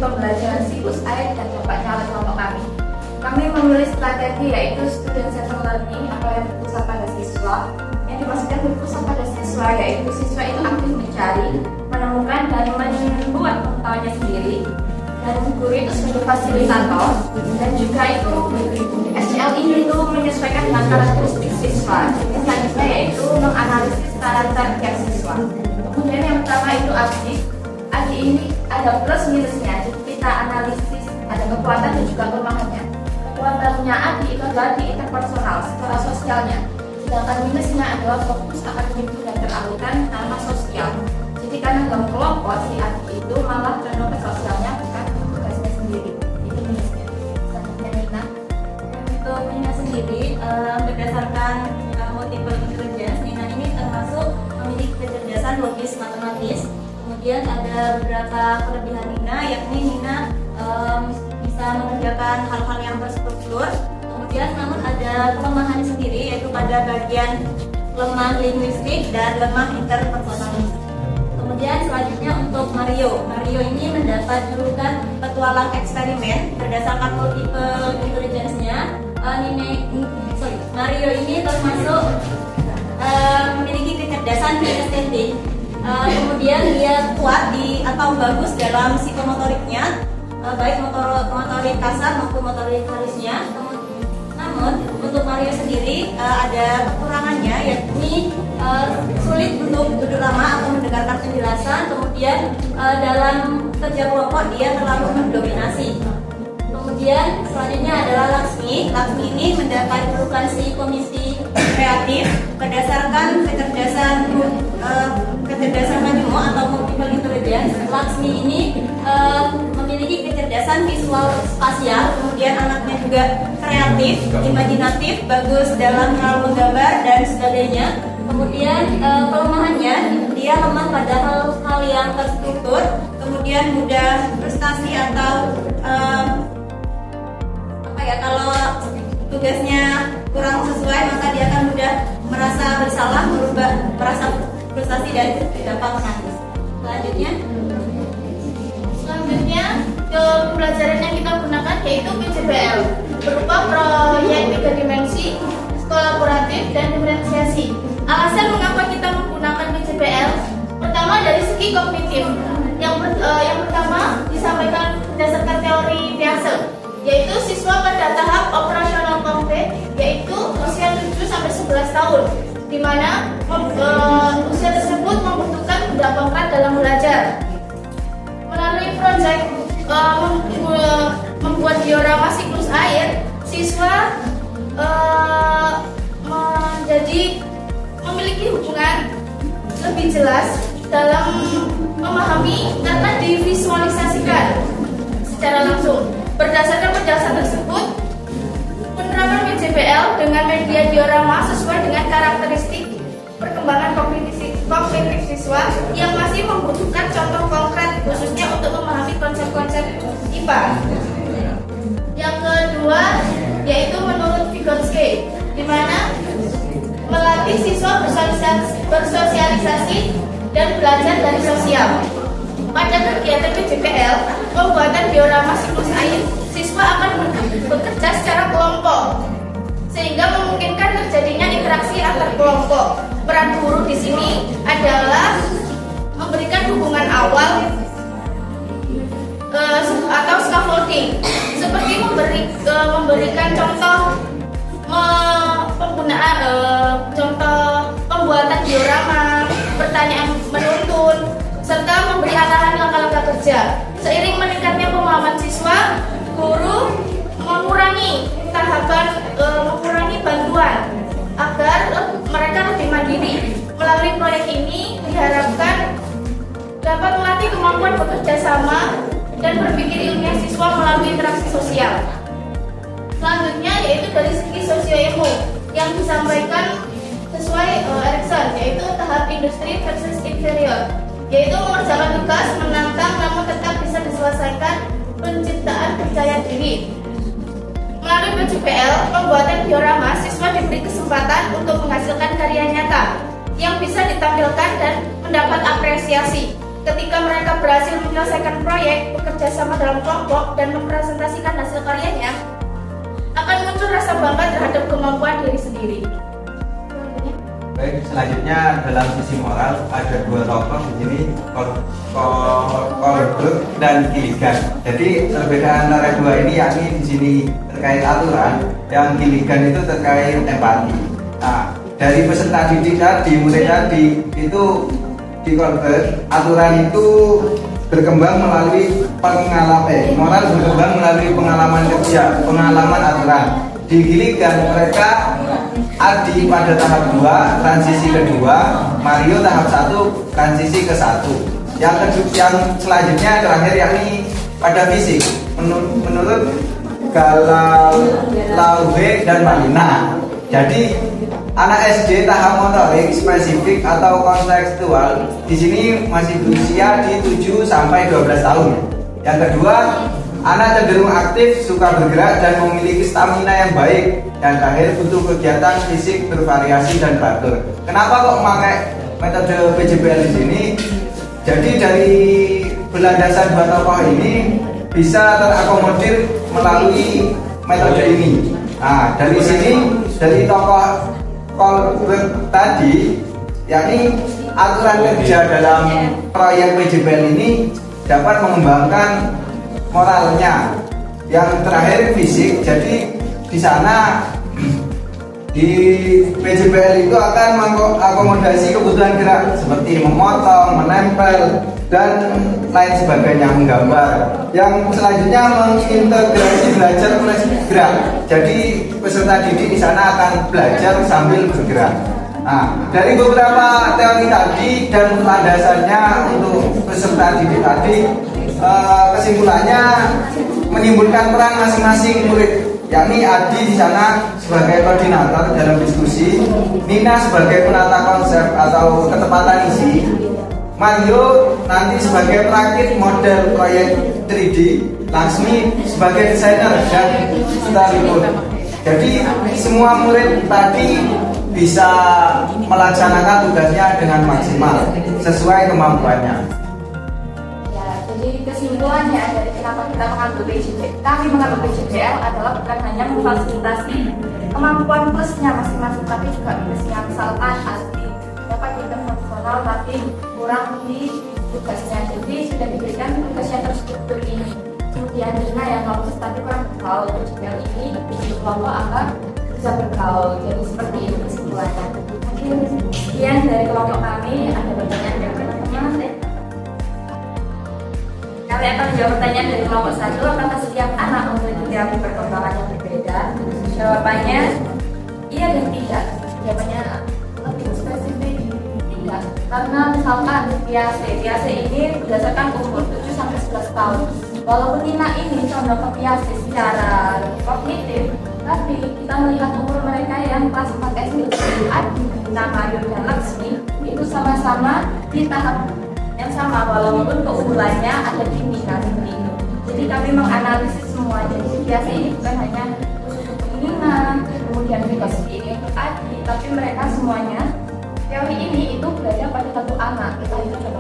pembelajaran siklus air dan dampak nyala kelompok kami. Kami menulis strategi yaitu student centered learning atau yang berpusat pada siswa. Yang dimaksudkan berpusat pada siswa yaitu siswa itu aktif mencari, menemukan dan membuat pengetahuannya sendiri. Dan guru itu sebagai fasilitator dan juga itu SCL ini itu menyesuaikan dengan karakteristik siswa. Yang selanjutnya yaitu menganalisis karakter tiap siswa. Kemudian yang pertama itu aktif. Aktif ini ada plus minusnya. Jadi kita analisis ada kekuatan dan juga kelemahannya. Kekuatannya aktif itu adalah di interpersonal, secara sosialnya. Sedangkan minusnya adalah fokus akademik dan teralihkan tanpa sosial. Jadi karena dalam kelompok si aktif itu malah penuh ke sosialnya bukan tugasnya sendiri. Itu minusnya. Selanjutnya Nina. Untuk Nina sendiri berdasarkan multiple intelligence, Nina ini termasuk memiliki kecerdasan logis matematis. Kemudian ada beberapa kelebihan Nina, yakni Nina bisa mengerjakan hal-hal yang terstruktur. Kemudian namun ada kelemahan sendiri, yaitu pada bagian lemah linguistik dan lemah interpersonal. Kemudian selanjutnya untuk Mario. Mario ini mendapat julukan petualang eksperimen berdasarkan multiple intelligence-nya. Mario ini termasuk memiliki kecerdasan kinestetik. Kemudian dia kuat atau bagus dalam psikomotoriknya, baik motorik kasar maupun motorik halusnya. Namun untuk Mario sendiri ada kekurangannya, yakni sulit untuk duduk lama atau mendengarkan penjelasan. Kemudian dalam kerja kelompok dia terlalu mendominasi. Kemudian selanjutnya adalah Laksmi. Laksmi ini mendapat julukan si komisi kreatif berdasarkan kecerdasan majmuk atau multiple intelligence. Laksmi ini memiliki kecerdasan visual spasial, kemudian anaknya juga kreatif, imajinatif, bagus dalam hal menggambar dan sebagainya. Kemudian kelemahannya, dia lemah pada hal-hal yang terstruktur, kemudian mudah frustasi atau kalau tugasnya kurang sesuai maka dia akan mudah merasa bersalah, merasa frustasi dan dapat menangis. Selanjutnya pembelajaran yang kita gunakan yaitu PJBL berupa proyek 3 dimensi, kolaboratif dan diferensiasi. Alasan mengapa kita menggunakan PJBL, pertama dari segi kognitif. Yang pertama disampaikan berdasarkan teori Piaget, yaitu siswa pada tahap operasional konkret, yaitu usia 7-11 tahun, di mana usia tersebut membutuhkan benda konkret dalam belajar. Melalui proyek membuat diorama siklus air, siswa memiliki hubungan lebih jelas dalam memahami karena divisualisasikan secara langsung. Berdasarkan penjelasan tersebut, penerapan PJBL dengan media diorama sesuai dengan karakteristik perkembangan kognitif siswa yang masih membutuhkan contoh konkret khususnya untuk memahami konsep-konsep IPA. Yang kedua yaitu menurut Vygotsky, di mana melatih siswa bersosialisasi dan belajar dari sosial. Pada kegiatan PJBL, pembuatan diorama siklus air, siswa akan bekerja secara kelompok, sehingga memungkinkan terjadinya interaksi antar kelompok. Peran guru di sini adalah memberikan hubungan awal atau scaffolding, seperti memberikan contoh penggunaan contoh pembuatan diorama, pertanyaan menuntun, serta memberi arahan langkah-langkah kerja. Seiring meningkatnya pemahaman siswa, guru mengurangi bantuan agar mereka lebih mandiri. Melalui proyek ini diharapkan dapat melatih kemampuan bekerja sama dan berpikir ilmiah siswa melalui interaksi sosial. Selanjutnya yaitu dari segi sosio-ilmu yang disampaikan sesuai Erikson, yaitu tahap industri versus inferior, yaitu mengerjakan tugas menantang namun tetap bisa diselesaikan, penciptaan percaya diri. Melalui PJBL, pembuatan diorama, siswa diberi kesempatan untuk menghasilkan karya nyata yang bisa ditampilkan dan mendapat apresiasi. Ketika mereka berhasil menyelesaikan proyek, bekerja sama dalam kelompok, dan mempresentasikan hasil karyanya, akan muncul rasa bangga terhadap kemampuan diri sendiri. Baik, selanjutnya dalam sisi moral ada dua tokoh di sini, Kohlberg dan Gilligan. Jadi perbedaan antara dua ini yakni di sini terkait aturan, yang Gilligan itu terkait empati. Nah, dari peserta didik tadi, murid tadi itu di Kohlberg, aturan itu berkembang melalui pengalaman, moral berkembang melalui pengalaman kerja, pengalaman aturan. Di Gilligan mereka Adi pada tahap 2, transisi kedua, Mario tahap 1, transisi ke 1. Yang selanjutnya terakhir yakni pada fisik. Menurut Galau, Lauve dan Malina. Jadi anak SD tahap motorik spesifik atau kontekstual di sini masih berusia di 7 sampai 12 tahun. Yang kedua, anak cenderung aktif, suka bergerak dan memiliki stamina yang baik. Dan terakhir, butuh kegiatan fisik bervariasi dan teratur. Kenapa kok memakai metode PJBL di sini? Jadi dari berlandasan dua tokoh ini bisa terakomodir melalui metode ini. Nah, dari sini, dari tokoh Kohlberg tadi, yakni aturan kerja dalam proyek PJBL ini dapat mengembangkan moralnya. Yang terakhir fisik, jadi di sana di PJBL itu akan mengakomodasi kebutuhan gerak seperti memotong, menempel, dan lain sebagainya, menggambar. Yang selanjutnya mengintegrasi belajar plus gerak. Jadi peserta didik di sana akan belajar sambil bergerak. Nah, dari beberapa teori tadi dan landasannya untuk peserta didik tadi, kesimpulannya menimbulkan peran masing-masing murid, yakni Adi di sana sebagai koordinator dalam diskusi, Nina sebagai penata konsep atau ketepatan isi, Mario nanti sebagai perakit model proyek 3D, Laksmi sebagai desainer dan storyboard. Jadi semua murid tadi bisa melaksanakan tugasnya dengan maksimal sesuai kemampuannya. Ya, jadi kesimpulannya dari kenapa kita mengambil PJBL, kami mengambil PJBL adalah bukan hanya memfasilitasi kemampuan plusnya masing-masing, tapi juga minusnya. Misalkan Adi dapat internasional tapi kurang di tugasnya, jadi sudah diberikan tugas yang terstruktur ini. Kemudian Nina yang lolos tapi kurang bergaul, PJBL ini di kelompok agar bisa bergaul. Jadi seperti itu kesimpulannya. Mungkin sekian dari kelompok kami. Ada pertanyaan dari teman-teman? Kami akan menjawab pertanyaan dari kelompok 1. Apakah setiap anak memiliki terapi perkembangan yang berbeda? Jawabannya iya dan tidak. Jawabannya lebih spesifik tidak. Karena misalkan Piase ini berdasarkan umur 7 sampai 11 tahun. Walaupun Nina ini condong ke Piase secara kognitif, tapi kita melihat umur mereka yang kelas 4 SD, Adi, Nina, Mario, dan Laksmi itu sama-sama di tahap yang sama, walaupun keunggulannya ada di Nina seperti itu. Jadi kami menganalisis semua. Jadi biasa ini bukan hanya khusus untuk Nina, kemudian juga ini untuk Adi, tapi mereka semuanya teori ini itu berada pada satu anak. Kita itu coba